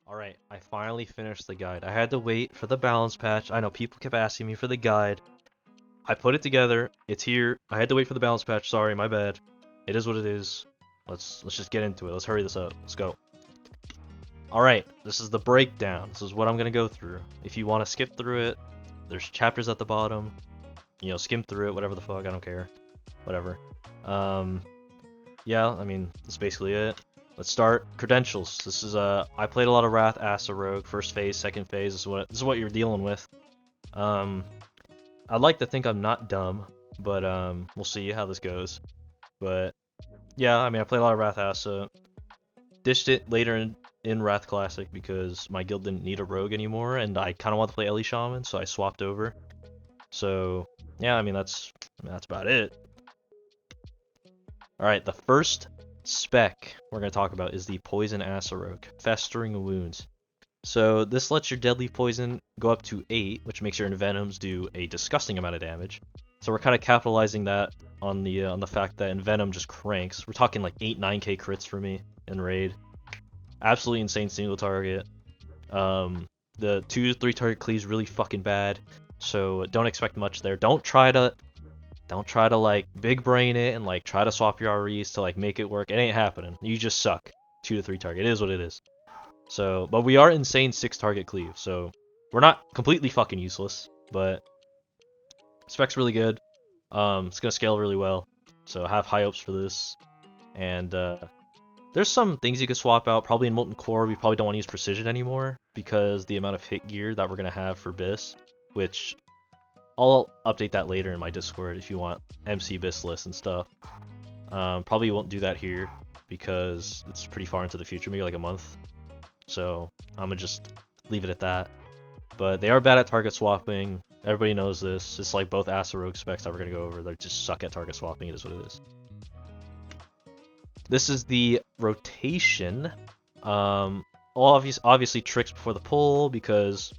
Alright, I finally finished the guide. I had to wait for the balance patch. I know people kept asking me for the guide. I put it together. It's here. I had to wait for the balance patch. Sorry, my bad. It is what it is. Let's just get into it. Let's hurry this up. Let's go. Alright, this is the breakdown. This is what I'm gonna go through. If you want to skip through it, there's chapters at the bottom. You know, skim through it, whatever the fuck, I don't care. Whatever. Yeah, I mean, that's basically it. Let's start. Credentials. This is I played a lot of Wrath, Asa Rogue, first phase, second phase. This is what you're dealing with. I'd like to think I'm not dumb, but we'll see how this goes. But yeah, I mean, I played a lot of Wrath, Asa. Ditched it later in Wrath Classic because my guild didn't need a rogue anymore, and I kind of want to play Ellie Shaman, so I swapped over. So yeah, I mean that's about it. All right, the first spec we're going to talk about is the Poison Rogue, Festering Wounds. So this lets your deadly poison go up to 8, which makes your envenoms do a disgusting amount of damage. So we're kind of capitalizing that on the fact that envenom just cranks. We're talking like 8-9k crits for me in raid. Absolutely insane single target. The 2-3 target cleave's really fucking bad, so don't expect much there. Don't try to like big brain it and like try to swap your REs to like make it work. It ain't happening. You just suck. 2-3 target. It is what it is. So, but we are insane 6 target cleave, so we're not completely fucking useless, but spec's really good. It's gonna scale really well, so have high hopes for this. And there's some things you could swap out. Probably in Molten Core, we probably don't want to use Precision anymore because the amount of hit gear that we're gonna have for BiS, which I'll update that later in my Discord if you want MC BiS lists and stuff. Probably won't do that here because it's pretty far into the future, maybe like a month. So I'm gonna just leave it at that. But they are bad at target swapping. Everybody knows this. It's like both Asa Rogue specs that we're gonna go over. They just suck at target swapping. It is what it is. This is the rotation. Obviously tricks before the pull because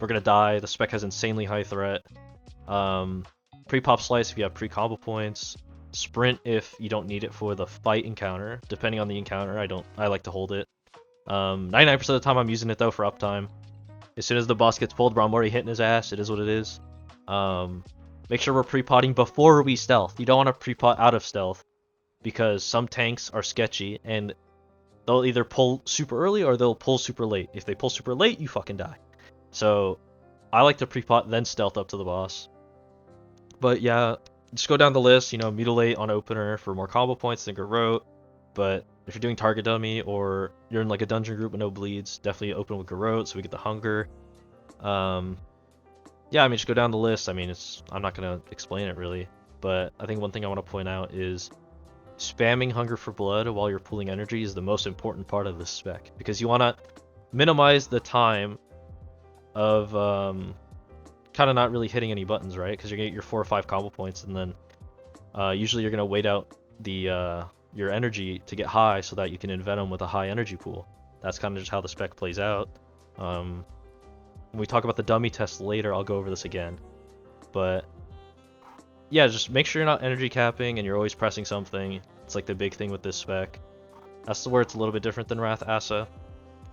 we're gonna die. The spec has insanely high threat. Pre-pop slice if you have pre-combo points. Sprint if you don't need it for the fight encounter. Depending on the encounter, I like to hold it. 99% of the time I'm using it though for uptime. As soon as the boss gets pulled, bro, I'm already hitting his ass. It is what it is. Make sure we're pre-potting before we stealth. You don't want to pre-pot out of stealth because some tanks are sketchy and they'll either pull super early or they'll pull super late. If they pull super late, you fucking die. So I like to pre-pot then stealth up to the boss. But yeah, just go down the list, you know, mutilate on opener for more combo points than Garrote. But if you're doing target dummy or you're in like a dungeon group with no bleeds, definitely open with Garrote so we get the hunger. Yeah, I mean, just go down the list. I mean, I'm not gonna explain it really, but I think one thing I want to point out is spamming Hunger for Blood while you're pulling energy is the most important part of this spec because you want to minimize the time of kind of not really hitting any buttons, right? Because you're gonna get your 4 or 5 combo points, and then usually you're gonna wait out the your energy to get high so that you can envenom with a high energy pool. That's kind of just how the spec plays out. When we talk about the dummy test later, I'll go over this again. But yeah, just make sure you're not energy capping and you're always pressing something. It's like the big thing with this spec. That's where it's a little bit different than Wrath Asa.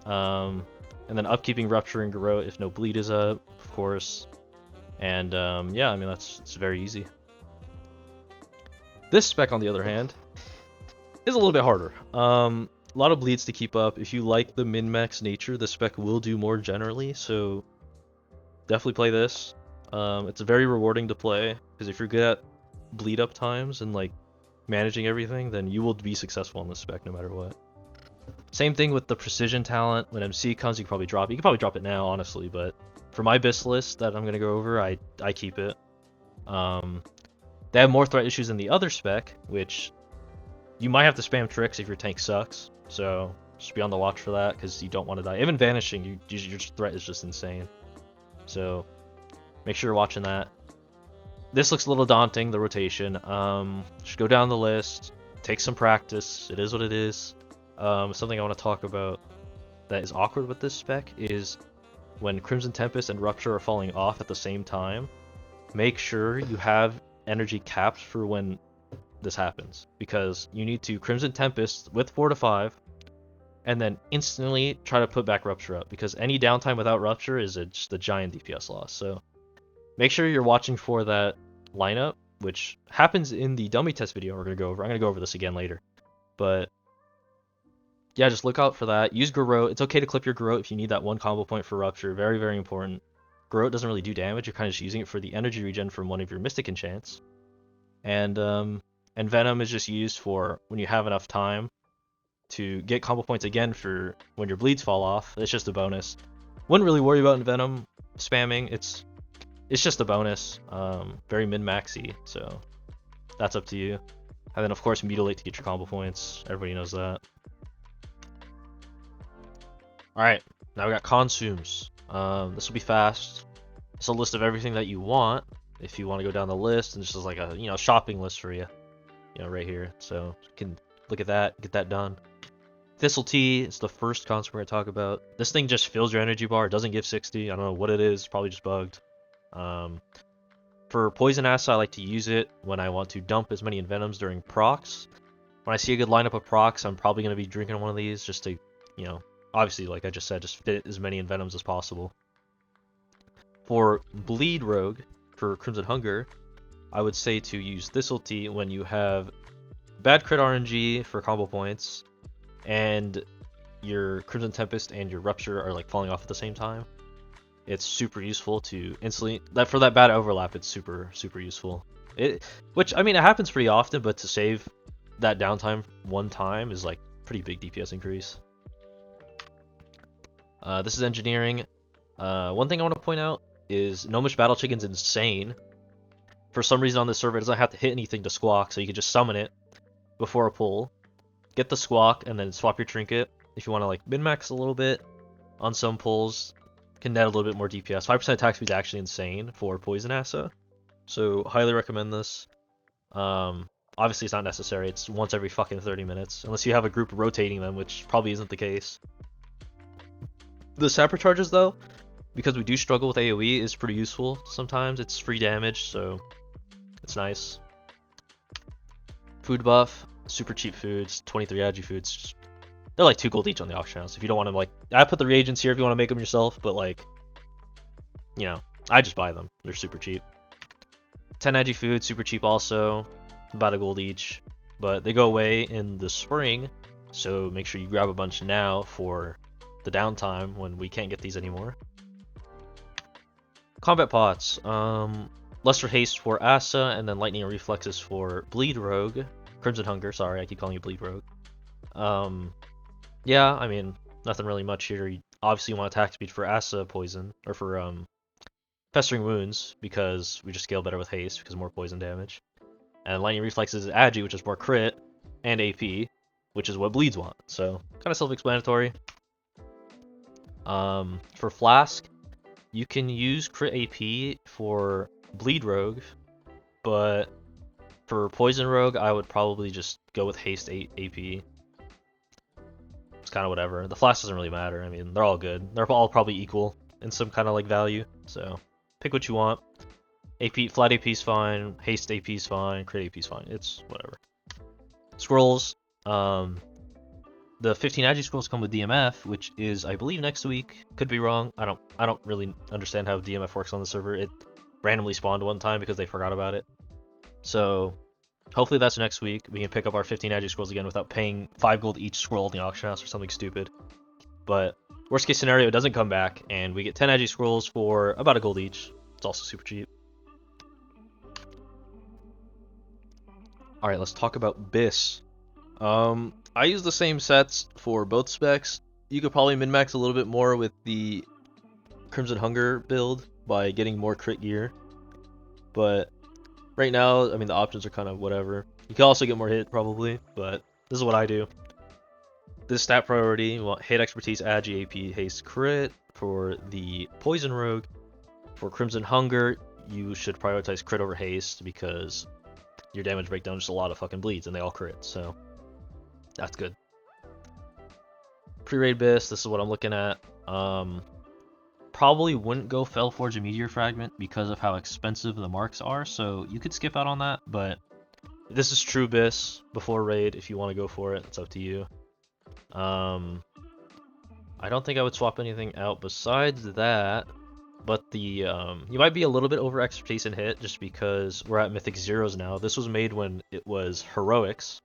And then upkeeping Rupture and Garrote if no bleed is up, of course. And yeah, I mean, it's very easy. This spec, on the other hand, is a little bit harder. A lot of bleeds to keep up. If you like the min-max nature, the spec will do more generally, so definitely play this. It's very rewarding to play, because if you're good at bleed up times and like managing everything, then you will be successful in this spec no matter what. Same thing with the precision talent. When MC comes, you can probably drop it. You can probably drop it now, honestly, but for my BiS list that I'm going to go over, I keep it. They have more threat issues than the other spec, which you might have to spam tricks if your tank sucks, so just be on the watch for that because you don't want to die. Even vanishing, your threat is just insane. So make sure you're watching that. This looks a little daunting, the rotation. Just go down the list, take some practice. It is what it is. Something I want to talk about that is awkward with this spec is when Crimson Tempest and Rupture are falling off at the same time, make sure you have energy capped for when this happens, because you need to Crimson Tempest with 4 to 5, and then instantly try to put back Rupture up, because any downtime without Rupture is just a giant DPS loss. So make sure you're watching for that lineup, which happens in the dummy test video we're going to go over. I'm going to go over this again later. But yeah, just look out for that. Use Garrote. It's okay to clip your Garrote if you need that one combo point for Rupture. Very, very important. Garrote doesn't really do damage. You're kind of just using it for the energy regen from one of your Mystic Enchants. And Venom is just used for when you have enough time to get combo points again for when your bleeds fall off. It's just a bonus. Wouldn't really worry about Venom spamming. It's just a bonus. Very min-maxy, so that's up to you. And then of course Mutilate to get your combo points. Everybody knows that. Alright, now we got consumes. This will be fast. It's a list of everything that you want. If you want to go down the list, and just like a shopping list for you. Right here. So you can look at that, get that done. Thistle Tea is the first consume we're going to talk about. This thing just fills your energy bar. It doesn't give 60. I don't know what it is. It's probably just bugged. For Poison Acid, I like to use it when I want to dump as many Envenoms during procs. When I see a good lineup of procs, I'm probably going to be drinking one of these just to, obviously, like I just said, just fit as many Envenoms as possible. For Bleed Rogue, for Crimson Hunger, I would say to use Thistle Tea when you have bad crit RNG for combo points, and your Crimson Tempest and your Rupture are like falling off at the same time. It's super useful to instantly for that bad overlap. It's super useful. Which I mean, it happens pretty often, but to save that downtime one time is like pretty big DPS increase. This is engineering. One thing I want to point out is Gnomish Battle Chicken's insane. For some reason on this server, it doesn't have to hit anything to squawk, so you can just summon it before a pull, get the squawk, and then swap your trinket. If you want to like min-max a little bit on some pulls, can net a little bit more DPS. 5% attack speed is actually insane for Poison Acid, so highly recommend this. Obviously it's not necessary. It's once every fucking 30 minutes, unless you have a group rotating them, which probably isn't the case. The Sapper charges though, because we do struggle with AoE, is pretty useful sometimes. It's free damage, so it's nice. Food buff, super cheap foods, 23 agi foods. They're like 2 gold each on the auction house. If you don't want to, like, I put the reagents here if you want to make them yourself, but like, I just buy them. They're super cheap. 10 agi food, super cheap also, about a gold each, but they go away in the spring, so make sure you grab a bunch now for the downtime when we can't get these anymore. Combat pots, Lesser Haste for Asa, and then Lightning and Reflexes for Bleed Rogue. Crimson Hunger, sorry, I keep calling you Bleed Rogue. Yeah, I mean, nothing really much here. You obviously want attack speed for Asa Poison, or for Festering Wounds, because we just scale better with Haste, because more poison damage. And Lightning Reflexes is Agi, which is more crit, and AP, which is what Bleeds want. So, kind of self-explanatory. For Flask, you can use crit AP for Bleed Rogue, but for Poison Rogue, I would probably just go with Haste 8 AP. It's kind of whatever. The Flask doesn't really matter. I mean, they're all good. They're all probably equal in some kind of like value. So pick what you want. AP, flat AP is fine. Haste AP is fine. Crit AP is fine. It's whatever. Scrolls. The 15 Agi scrolls come with DMF, which is, I believe, next week. Could be wrong. I don't really understand how DMF works on the server. It randomly spawned one time because they forgot about it. So hopefully that's next week. We can pick up our 15 Agi scrolls again without paying 5 gold each scroll in the auction house or something stupid. But worst case scenario, it doesn't come back, and we get 10 Agi scrolls for about a gold each. It's also super cheap. Alright, let's talk about BiS. I use the same sets for both specs. You could probably min-max a little bit more with the Crimson Hunger build by getting more crit gear. But right now, I mean, the options are kind of whatever. You can also get more hit, probably, but this is what I do. This stat priority, you want hit, expertise, agi, AP, haste, crit. For the Poison Rogue, for Crimson Hunger, you should prioritize crit over haste because your damage breakdown is just a lot of fucking bleeds and they all crit, so that's good. PreRaid BiS, this is what I'm looking at. Probably wouldn't go Fellforge and Meteor Fragment because of how expensive the marks are, so you could skip out on that, but this is true BiS before raid. If you want to go for it, it's up to you. I don't think I would swap anything out besides that. But the you might be a little bit over expertise and hit just because we're at Mythic Zeros now. This was made when it was Heroics,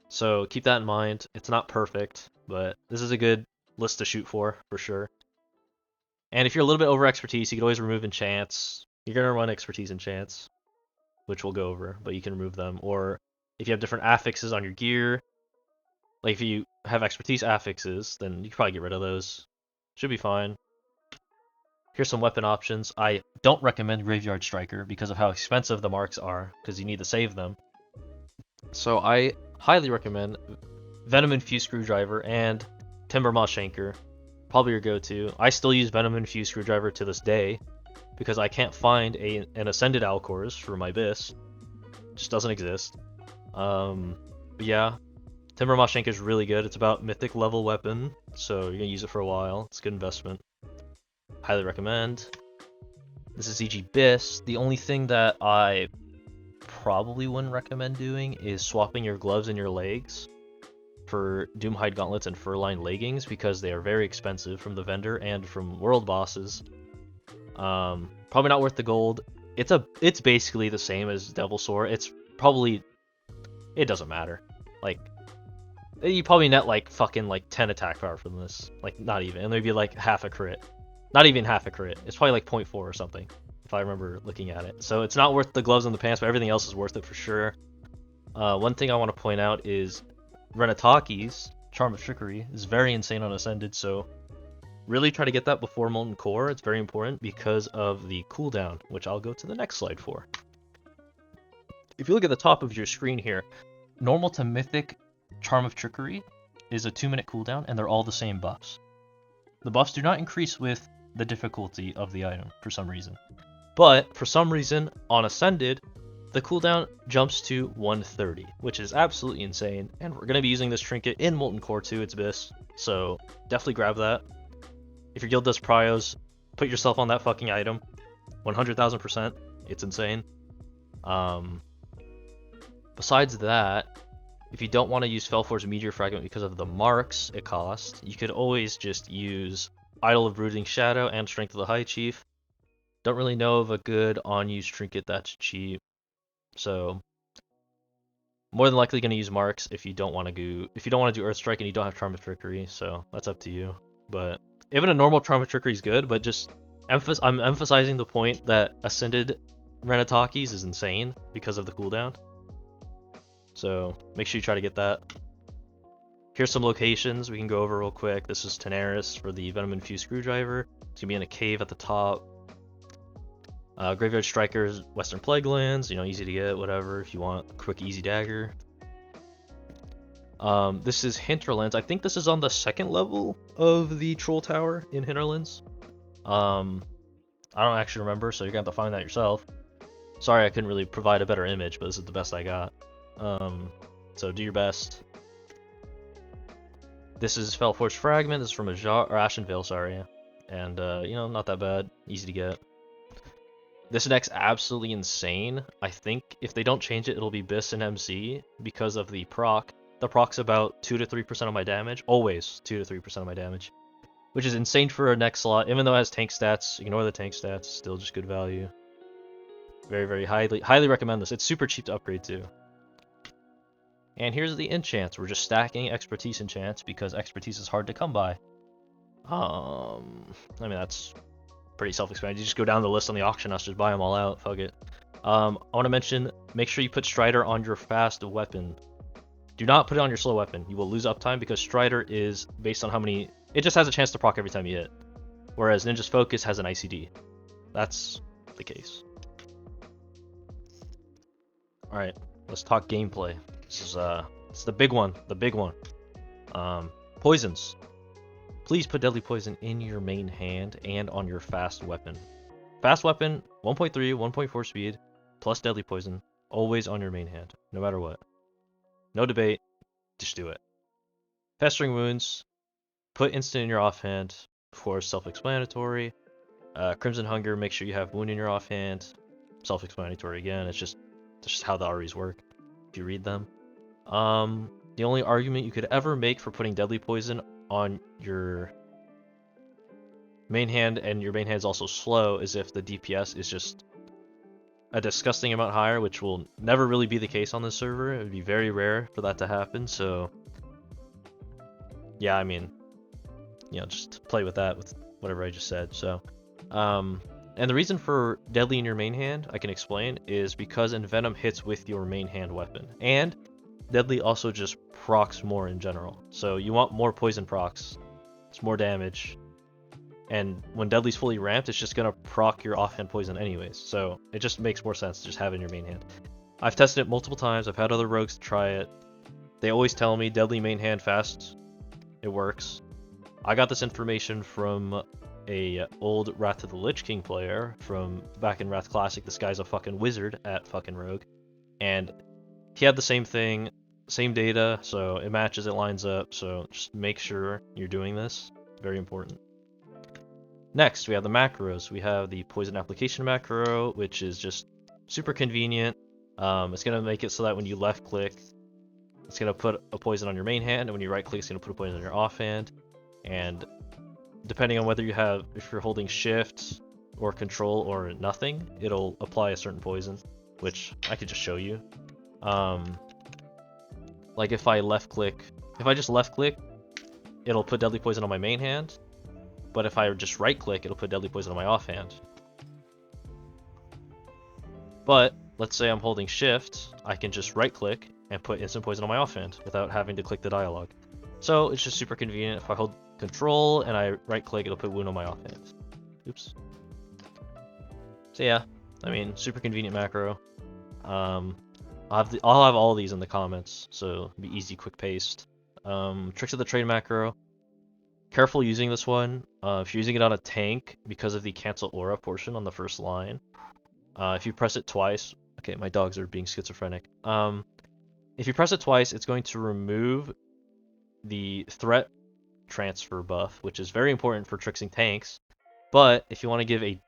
so keep that in mind. It's not perfect, but this is a good list to shoot for sure. And if you're a little bit over expertise, you can always remove enchants. You're gonna run expertise enchants, which we'll go over, but you can remove them. Or if you have different affixes on your gear, like if you have expertise affixes, then you can probably get rid of those. Should be fine. Here's some weapon options. I don't recommend Graveyard Striker because of how expensive the marks are, because you need to save them. So I highly recommend Venom Infused Screwdriver and Timbermaw Shanker. Probably your go-to. I still use Venom Infused Screwdriver to this day because I can't find an Ascended Alcors for my BiS. It just doesn't exist. But yeah, Timbermaw Shanker is really good. It's about mythic level weapon, so you're gonna use it for a while. It's a good investment. Highly recommend. This is EG BiS. The only thing that I probably wouldn't recommend doing is swapping your gloves and your legs for Doomhide gauntlets and fur-lined leggings because they are very expensive from the vendor and from world bosses. Probably not worth the gold. It's basically the same as Devil Sword. It doesn't matter. Like, you probably net like fucking like 10 attack power from this. Like, not even. And maybe like half a crit. Not even half a crit. It's probably like 0.4 or something, if I remember looking at it. So it's not worth the gloves and the pants, but everything else is worth it for sure. One thing I want to point out is Renataki's Charm of Trickery is very insane on Ascended, so really try to get that before Molten Core. It's very important because of the cooldown, which I'll go to the next slide for. If you look at the top of your screen here, normal to mythic Charm of Trickery is a 2-minute cooldown, and they're all the same buffs. The buffs do not increase with the difficulty of the item for some reason. But for some reason, on Ascended, the cooldown jumps to 130, which is absolutely insane, and we're going to be using this trinket in Molten Core 2, it's BiS, so definitely grab that. If your guild does pryos, put yourself on that fucking item, 100,000%, it's insane. Besides that, if you don't want to use Felforge's Meteor Fragment because of the marks it costs, you could always just use Idol of Brooding Shadow and Strength of the High Chief. Don't really know of a good on-use trinket that's cheap, so more than likely going to use marks if you don't want to do Earth Strike and you don't have Charm of Trickery, so that's up to you. But even a normal Charm of Trickery is good, but just I'm emphasizing the point that Ascended Renataki's is insane because of the cooldown. So make sure you try to get that. Here's some locations we can go over real quick. This is Tenaris for the Venom Infused Screwdriver. It's gonna be in a cave at the top. Graveyard Strikers, Western Plaguelands, easy to get, whatever, if you want a quick easy dagger. This is Hinterlands. I think this is on the 2nd level of the Troll Tower in Hinterlands. I don't actually remember, so you're gonna have to find that yourself. Sorry I couldn't really provide a better image, but this is the best I got. So do your best. This is Felforged Fragment. This is from Ashenvale, sorry. And, not that bad. Easy to get. This deck's absolutely insane. I think if they don't change it, it'll be BiS and MC because of the proc. The proc's about 2 to 3% of my damage. Always 2 to 3% of my damage. Which is insane for a next slot. Even though it has tank stats, ignore the tank stats. Still just good value. Very, very highly recommend this. It's super cheap to upgrade too. And here's the enchants. We're just stacking expertise enchants because expertise is hard to come by. I mean, that's pretty self-explanatory. You just go down the list on the auction house, just buy them all out. Fuck it. I want to mention, make sure you put Strider on your fast weapon. Do not put it on your slow weapon. You will lose uptime because Strider is based on how many... It just has a chance to proc every time you hit. Whereas Ninja's Focus has an ICD. That's the case. Alright, let's talk gameplay. This is it's the big one. Poisons. Please put Deadly Poison in your main hand and on your fast weapon. Fast weapon, 1.3, 1.4 speed, plus Deadly Poison, always on your main hand, no matter what. No debate, just do it. Festering Wounds, put instant in your offhand, of course, self-explanatory. Crimson Hunger, make sure you have Wound in your offhand, self-explanatory again, it's just how the REs work, if you read them. The only argument you could ever make for putting Deadly Poison on your main hand and your main hand is also slow is if the DPS is just a disgusting amount higher, which will never really be the case on this server. It would be very rare for that to happen. So yeah, I mean, you know, just play with that with whatever I just said. So, and the reason for deadly in your main hand, I can explain, is because Envenom hits with your main hand weapon, and deadly also just procs more in general. So you want more poison procs. It's more damage. And when deadly's fully ramped, it's just gonna proc your offhand poison anyways. So it just makes more sense to just have it in your main hand. I've tested it multiple times. I've had other rogues try it. They always tell me deadly main hand fast. It works. I got this information from a old Wrath of the Lich King player from back in Wrath Classic. This guy's a fucking wizard at fucking rogue, and he had the same thing, same data, so it matches, it lines up. So just make sure you're doing this. Very important. Next, we have the macros. We have the poison application macro, which is just super convenient. It's gonna make it so that when you left click, it's gonna put a poison on your main hand, and when you right click, it's gonna put a poison on your offhand. And depending on whether you have, if you're holding shift or control or nothing, it'll apply a certain poison, which I could just show you. Like if I just left click, it'll put deadly poison on my main hand. But if I just right click, it'll put deadly poison on my offhand. But let's say I'm holding shift, I can just right click and put instant poison on my offhand without having to click the dialogue. So it's just super convenient. If I hold control and I right click, it'll put wound on my offhand. Oops. So yeah, I mean, super convenient macro. I'll have all of these in the comments, so it'll be easy, quick paced. Tricks of the trade macro. Careful using this one. If you're using it on a tank, because of the cancel aura portion on the first line, if you press it twice, okay, my dogs are being schizophrenic. If you press it twice, it's going to remove the threat transfer buff, which is very important for tricksing tanks. But if you want to give a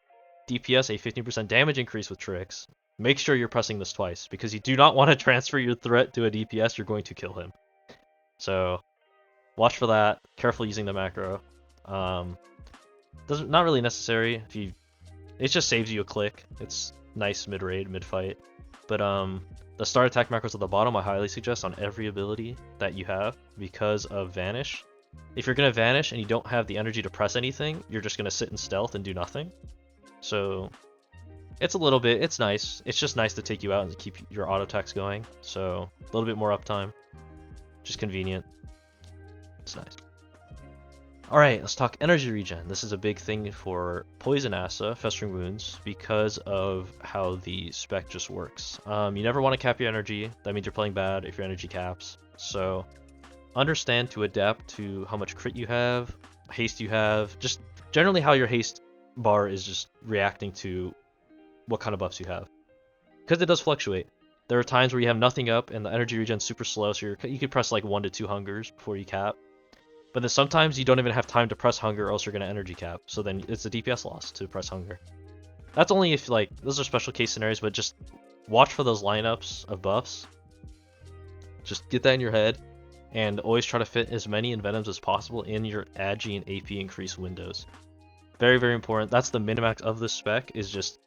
DPS a 15% damage increase with tricks, make sure you're pressing this twice, because you do not want to transfer your threat to a DPS. You're going to kill him. So watch for that. Careful using the macro. Not really necessary. It just saves you a click. It's nice mid-raid, mid-fight. But the start attack macros at the bottom, I highly suggest on every ability that you have because of vanish. If you're gonna vanish and you don't have the energy to press anything, you're just gonna sit in stealth and do nothing. So it's nice. It's just nice to take you out and keep your auto attacks going. So a little bit more uptime. Just convenient. It's nice. Alright, let's talk energy regen. This is a big thing for Poison Assa, Festering Wounds, because of how the spec just works. You never want to cap your energy. That means you're playing bad if your energy caps. So understand to adapt to how much crit you have, haste you have, just generally how your haste bar is just reacting to what kind of buffs you have. Because it does fluctuate. There are times where you have nothing up and the energy regen's super slow, so you could press like 1 to 2 hungers before you cap. But then sometimes you don't even have time to press hunger, or else you're going to energy cap. So then it's a DPS loss to press hunger. That's only if, like, those are special case scenarios, but just watch for those lineups of buffs. Just get that in your head, and always try to fit as many Envenoms as possible in your Agi and AP increase windows. Very, very important. That's the minimax of this spec, is just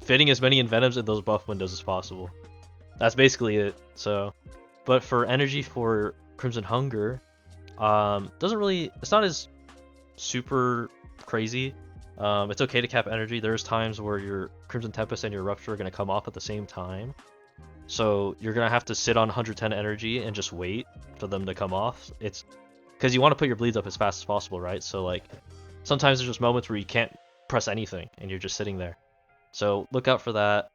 fitting as many Envenoms in those buff windows as possible. That's basically it. So, but for energy for Crimson Hunger, it's not as super crazy. It's okay to cap energy. There's times where your Crimson Tempest and your Rupture are going to come off at the same time. So you're going to have to sit on 110 energy and just wait for them to come off. It's because you want to put your bleeds up as fast as possible, right? So like sometimes there's just moments where you can't press anything and you're just sitting there. So look out for that.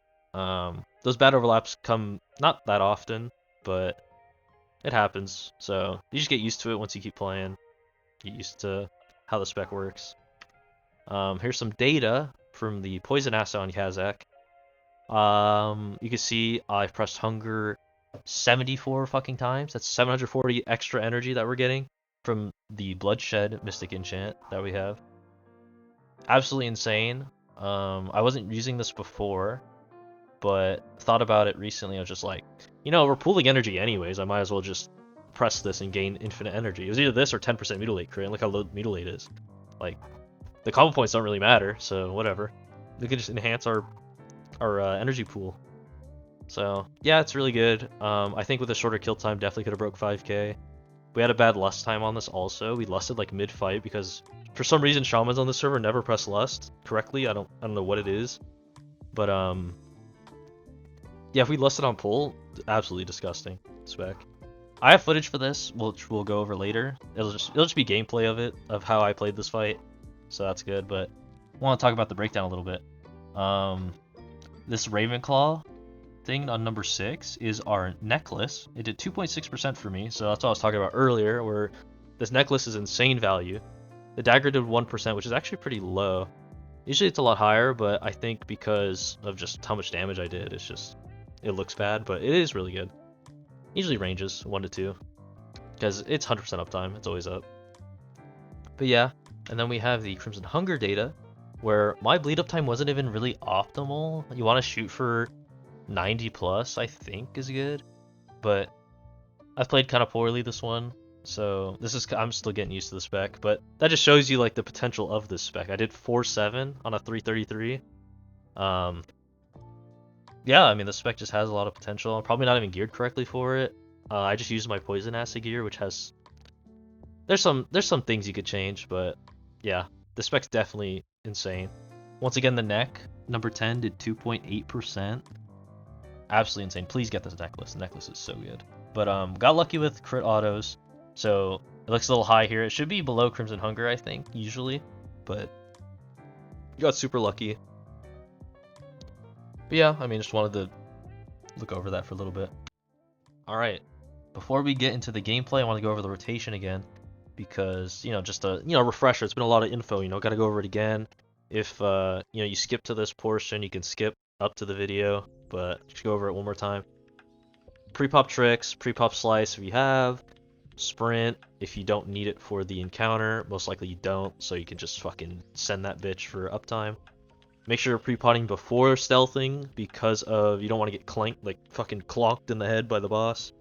Those bad overlaps come not that often, but it happens. So you just get used to it once you keep playing. Get used to how the spec works. Here's some data from the Poison Assa on Kazakh. You can see I've pressed hunger 74 fucking times. That's 740 extra energy that we're getting from the Bloodshed Mystic enchant that we have. Absolutely insane. I wasn't using this before, but thought about it recently. I was just like, you know, we're pooling energy anyways. I might as well just press this and gain infinite energy. It was either this or 10% mutilate crit, and look how low mutilate is. Like, the combo points don't really matter, so whatever. We can just enhance our energy pool. So yeah, it's really good. I think with a shorter kill time, definitely could have broke 5k. We had a bad lust time on this also. We lusted like mid-fight because for some reason shamans on the server never press lust correctly. I don't know what it is, but yeah, if we lusted on pull, absolutely disgusting spec. I have footage for this, which we'll go over later. It'll just be gameplay of it, of how I played this fight, so that's good. But I want to talk about the breakdown a little bit. This Ravenclaw thing on number 6 is our necklace. It did 2.6% for me, so that's what I was talking about earlier, where this necklace is insane value. The dagger did 1%, which is actually pretty low. Usually it's a lot higher, but I think because of just how much damage I did, it looks bad, but it is really good. Usually ranges 1 to 2, because it's 100% uptime, it's always up. But yeah, and then we have the Crimson Hunger data, where my bleed up time wasn't even really optimal. You want to shoot for 90 plus, I think, is good, but I've played kind of poorly this one, so I'm still getting used to the spec, but that just shows you like the potential of this spec. I did 4.7 on a 333. Yeah, I mean the spec just has a lot of potential. I'm probably not even geared correctly for it. I just used my poison acid gear, which has there's some things you could change, but yeah, the spec's definitely insane. Once again, the neck number 10 did 2.8%. Absolutely insane. Please get this necklace. The necklace is so good. But got lucky with crit autos, so it looks a little high here. It should be below Crimson Hunger, I think, usually, but got super lucky. But yeah, I mean, just wanted to look over that for a little bit. All right, before we get into the gameplay, I want to go over the rotation again, because just a refresher. It's been a lot of info. Got to go over it again. If you skip to this portion, you can skip up to the video, but just go over it one more time. Pre-pop tricks, pre-pop slice if you have, sprint if you don't need it for the encounter. Most likely you don't, so you can just fucking send that bitch for uptime. Make sure you're pre-potting before stealthing, because of you don't want to get fucking clonked in the head by the boss.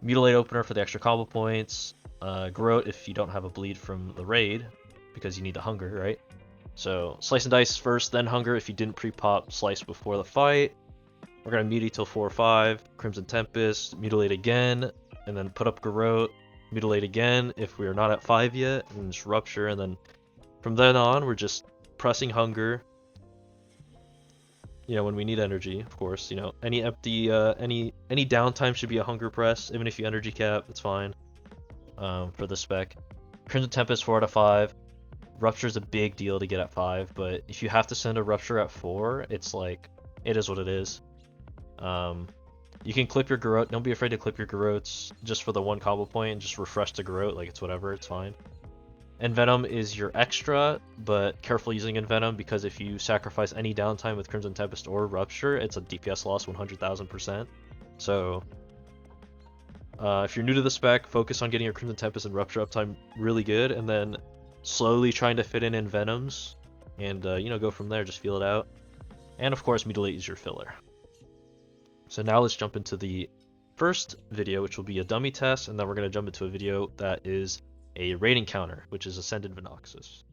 Mutilate opener for the extra combo points. Garrote if you don't have a bleed from the raid, because you need the hunger, right? So slice and dice first, then hunger if you didn't pre-pop slice before the fight. We're gonna mutate till 4 or 5. Crimson Tempest, mutilate again, and then put up Garrote, mutilate again if we are not at 5 yet, and just rupture, and then from then on we're just pressing hunger. When we need energy, of course. Any empty, any downtime should be a hunger press, even if you energy cap, it's fine. For the spec, Crimson Tempest 4 out of 5. Rupture is a big deal to get at 5, but if you have to send a rupture at 4, it's like it is what it is. You can clip your Garrote. Don't be afraid to clip your Garrotes just for the 1 combo point and just refresh the Garrote. Like, it's whatever, it's fine. Envenom is your extra, but careful using Envenom, because if you sacrifice any downtime with Crimson Tempest or Rupture, it's a DPS loss 100,000%. So if you're new to the spec, focus on getting your Crimson Tempest and Rupture uptime really good, and then slowly trying to fit in Envenoms, and go from there, just feel it out. And of course, Mutilate is your filler. So now let's jump into the first video, which will be a dummy test, and then we're going to jump into a video that is a raid encounter, which is Ascended Venoxus.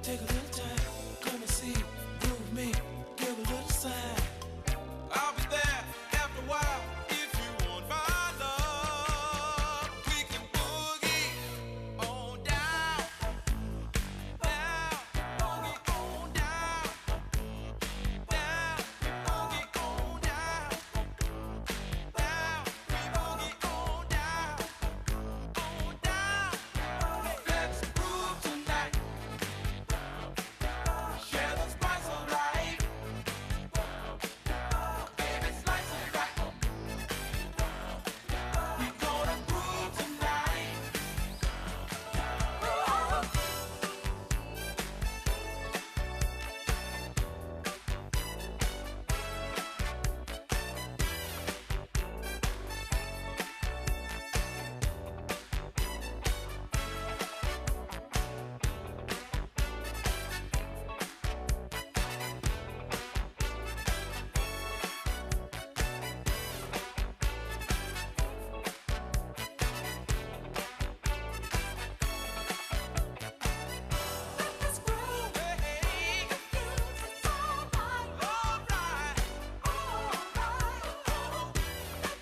Take a little time, come and see, groove me, give a little sign. I'll be there after a while if you want my love. We can boogie on down, boogie on down, boogie on down, we boogie on down. Let's groove tonight. Share the spice of life. Baby, slice it right. We gonna groove tonight. Let's groove. Hey, it's alright.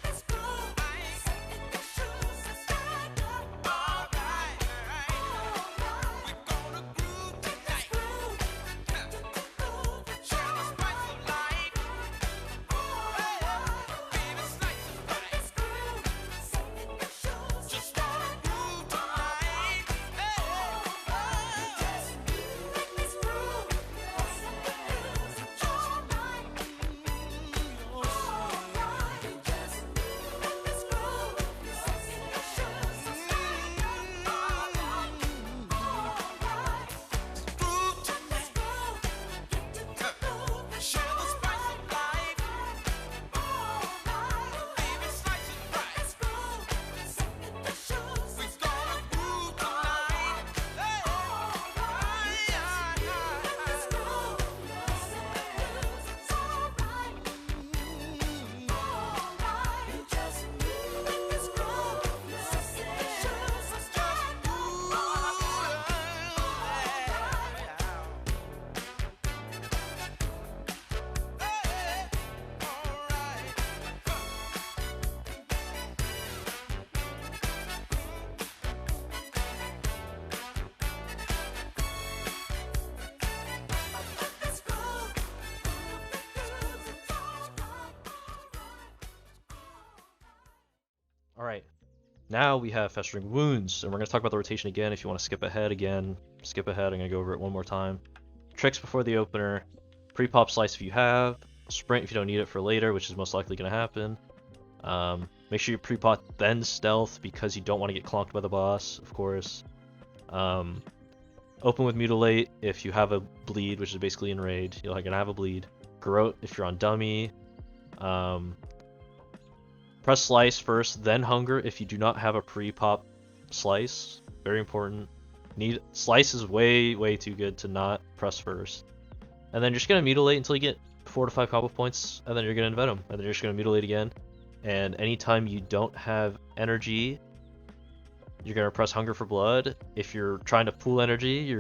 Let's groove. Set the shoes and stand up. Alright. We gonna groove tonight. Share the spice of life. Baby, slice it right. Just wanna groove tonight. Groove tonight. Share the spice of life. Baby, slice it right. We gonna groove tonight. Alright, now we have Festering Wounds, and we're going to talk about the rotation again. If you want to skip ahead again, skip ahead. I'm going to go over it one more time. Tricks before the opener, pre-pop slice if you have, sprint if you don't need it for later, which is most likely going to happen. Make sure you pre-pop then stealth because you don't want to get clonked by the boss, of course. Open with mutilate if you have a bleed, which is basically in raid. You're going to have a bleed. Garrote if you're on dummy. Press slice first, then hunger if you do not have a pre-pop slice. Very important. Slice is way too good to not press first. And then you're just gonna mutilate until you get 4 to 5 combo points, and then you're gonna Envenom, and then you're just gonna mutilate again. And anytime you don't have energy, you're gonna press hunger for blood. If you're trying to pool energy,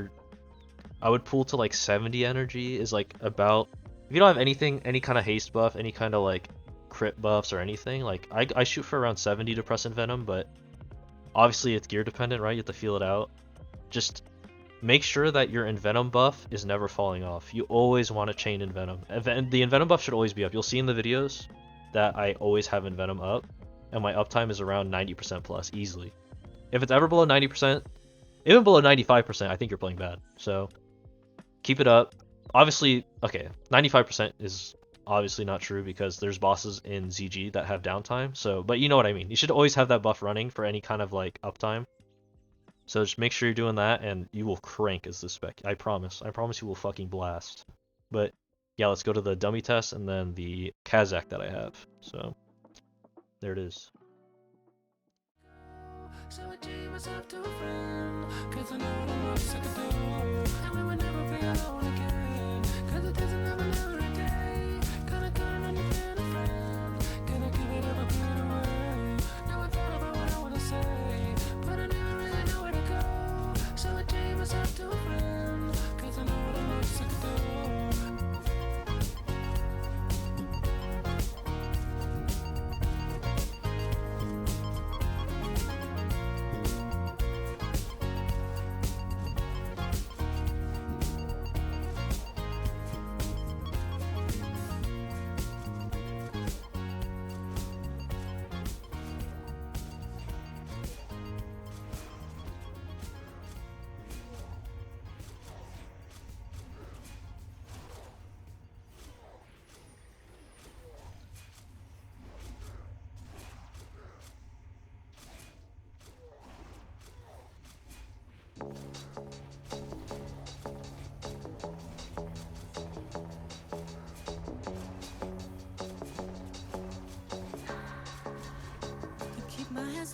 I would pool to like 70 energy is like about. If you don't have anything, any kind of haste buff, any kind of like crit buffs or anything, like I shoot for around 70 to press Envenom, but obviously it's gear dependent, right? You have to feel it out. Just make sure that your Envenom buff is never falling off. You always want to chain Envenom. The Envenom buff should always be up. You'll see in the videos that I always have Envenom up, and my uptime is around 90% plus easily. If it's ever below 90%, even below 95%, I think you're playing bad. So keep it up. Obviously, okay, 95% is obviously not true because there's bosses in ZG that have downtime. So, but you know what I mean. You should always have that buff running for any kind of like uptime. So just make sure you're doing that, and you will crank as the spec. I promise. I promise you will fucking blast. But yeah, let's go to the dummy test and then the Kazakh that I have. So there it is. So I gave myself to a friend, 'cause I know the looks I could do, and we would never be alone again, 'cause it doesn't have another day. Gonna cut it on your friend, gonna give it up a bit away. Now I thought about what I wanna say, but I never really know where to go. So I gave myself to a friend, 'cause I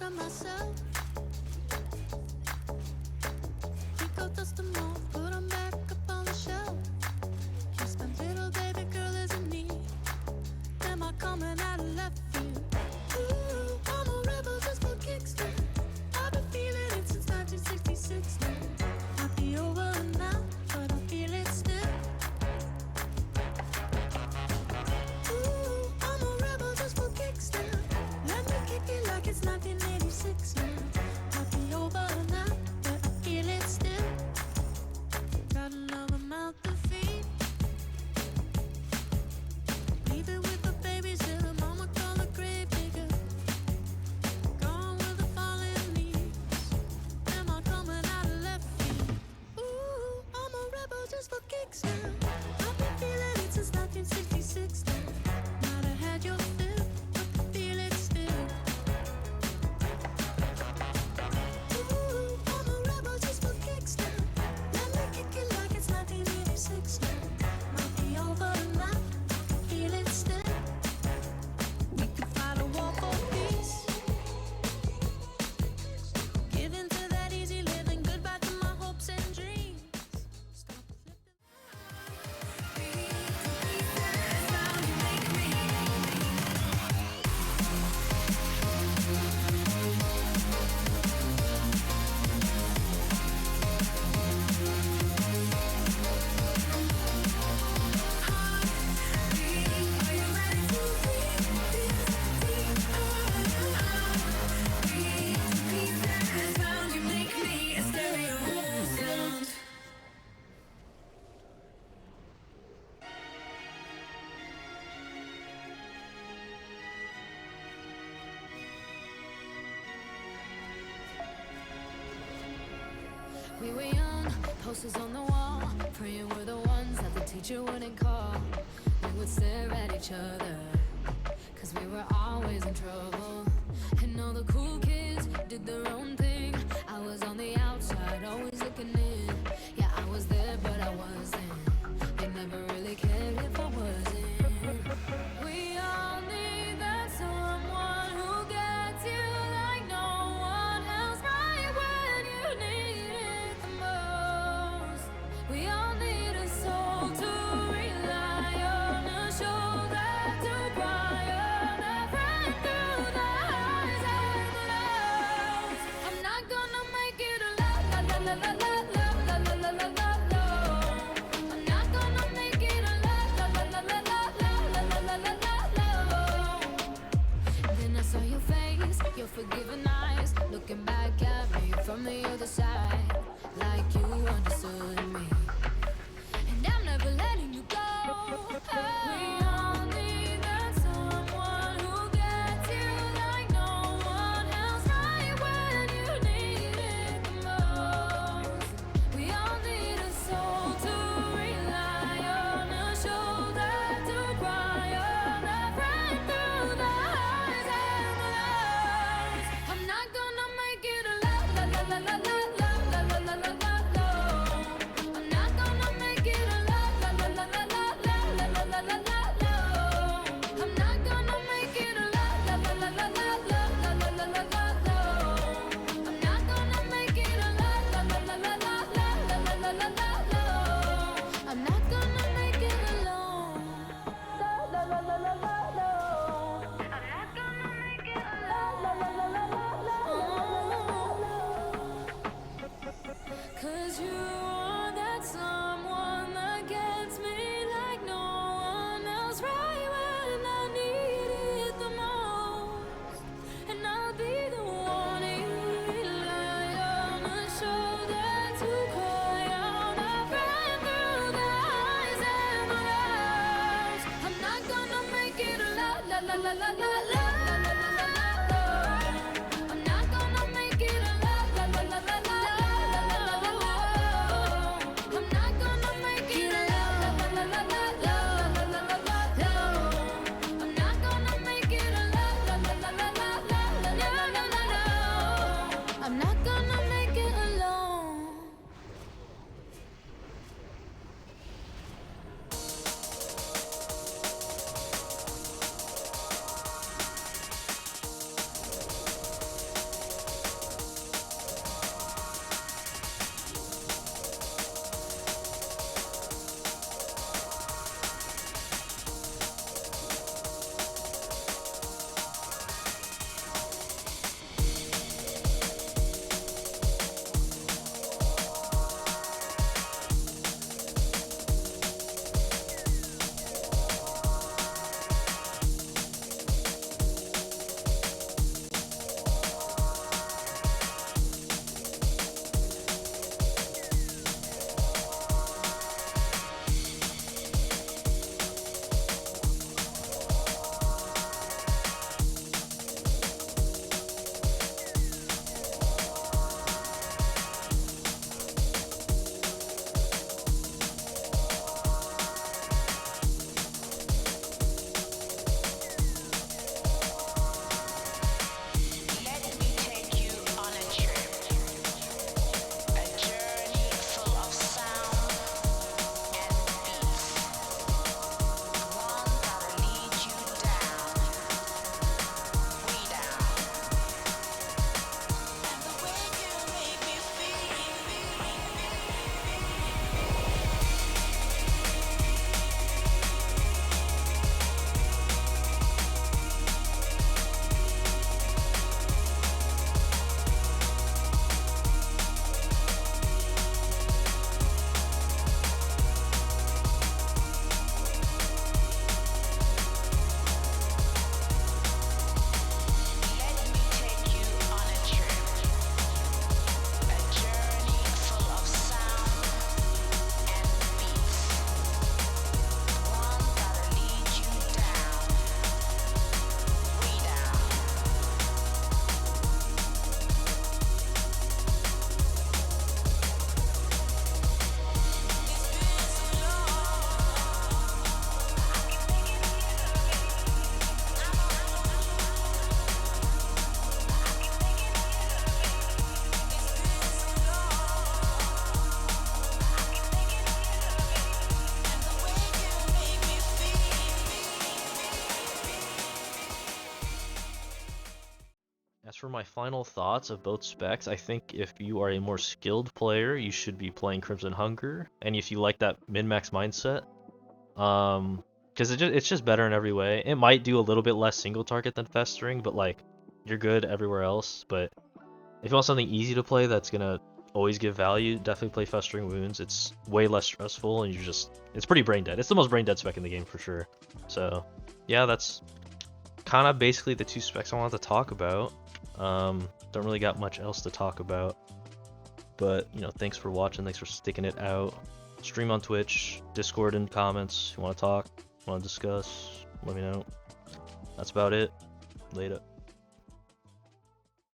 of myself. Think I'll dust them off, put them back up on the shelf. Yes, my little baby girl is in need. Am I coming out of left field? Ooh, I'm a rebel just for kicks now. I've been feeling it since 1966 now. Might be over now, but I feel it still. Ooh, I'm a rebel just for kicks now. Let me kick it like it's 1986 now. Might be over now, but I feel it still. Got another mouth to feed. Leave it with the babies till the mama call the grave digger. Gone with the fallen leaves. Am I coming out of left field? Ooh, I'm a rebel just for kicks now. I've been feeling it since 1966 now. Might have had your fill, but I feel it still. Ooh, I'm a rebel just for kicks now. Let me kick it like it's 1986 now. Might be over now, I feel it still. We could fight a war for peace. Give in to that easy living. Goodbye to my hopes and dreams. Stop flipping. We were young, posters on the wall, praying we're the ones that the teacher wouldn't call. We would stare at each other, cause we were always in trouble. And all the cool kids did their own thing. I was on the outside, always looking in. Yeah, I was there, but I wasn't. They never really cared if I wasn't. We all need that someone who gets you like no one else, right when you need it the most. We all need a soul to rely on, a shoulder to cry on, a friend through the highs and the lows. I'm not gonna make it alone, la la la la la la la la la la la. I'm not gonna make it alone, la la la la la la la la la la la. Then I saw your face, your forgiving eyes, looking back at me from the other side, like you understood me. And I'm never letting you go. We all need that someone who gets you like no one else, right when you need it the most. We all need a soul to rely on, a shoulder to cry on, a friend through the highs and the lows. I'm not gonna make it alone, la la la la la la la la la la la. I'm not gonna make it alone, la la la la la la la la la la la. I'm not gonna make it alone, la la la la la la la la la la la. I'm not gonna make it alone, la la la la la la la la la la. I'm not gonna make it alone, la la la la la la la. I'm not gonna make it alone, la la la la la la la. 'Cause you are that someone that gets me like no one else, right when I need it the most. And I'll be the one you rely on, a shoulder to cry on, a friend through the highs and the lows. I'm not gonna make it alone, la la la la la la la la la la la. I'm not gonna make it alone, la la la la la la la la la la. I'm not gonna make it alone, la la la la la la la la la la. I'm not gonna make it alone, la la la la la la la la la la. I'm not gonna make it alone. for my final thoughts of both specs, I think if you are a more skilled player, you should be playing Crimson Hunger, and if you like that min-max mindset, because it's just better in every way. It might do a little bit less single target than Festering, but like you're good everywhere else. But if you want something easy to play that's gonna always give value, definitely play Festering Wounds. It's way less stressful, and it's pretty brain dead. It's the most brain dead spec in the game for sure. So yeah, that's kind of basically the two specs I wanted to talk about. Don't really got much else to talk about, but you know, thanks for watching, thanks for sticking it out. Stream on Twitch, Discord, and comments. You want to talk, want to discuss, let me know. That's about it. Later.